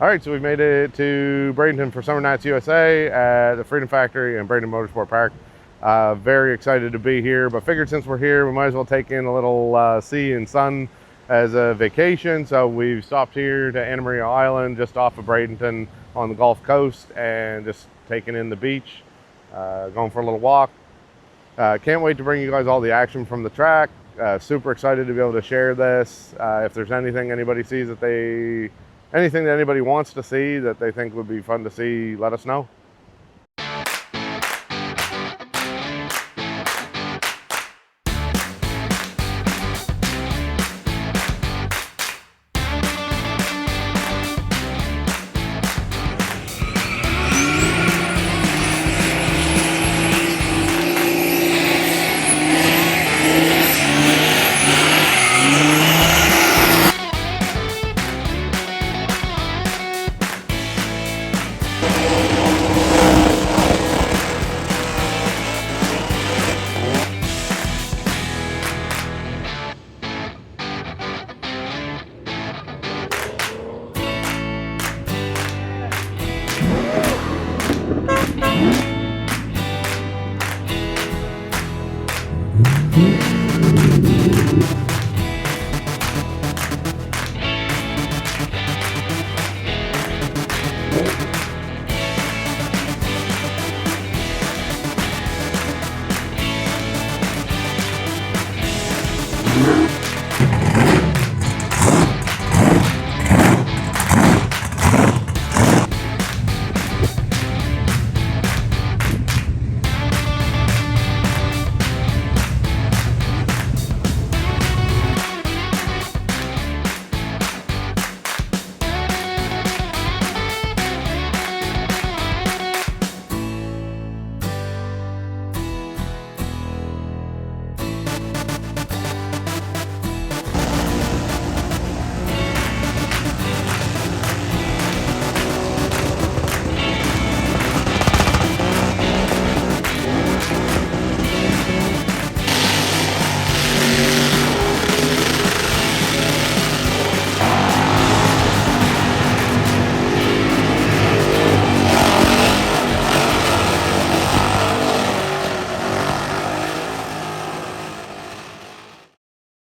All right, so we made it to Bradenton for Summer Nights USA at the Freedom Factory and Bradenton Motorsport Park. Very excited to be here, but figured since we're here, we might as well take in a little sea and sun as a vacation. So we've stopped here to Anna Maria Island, just off of Bradenton on the Gulf Coast, and just taking in the beach, going for a little walk. Can't wait to bring you guys all the action from the track. Super excited to be able to share this. If there's anything anybody sees that anything that anybody wants to see that they think would be fun to see, let us know.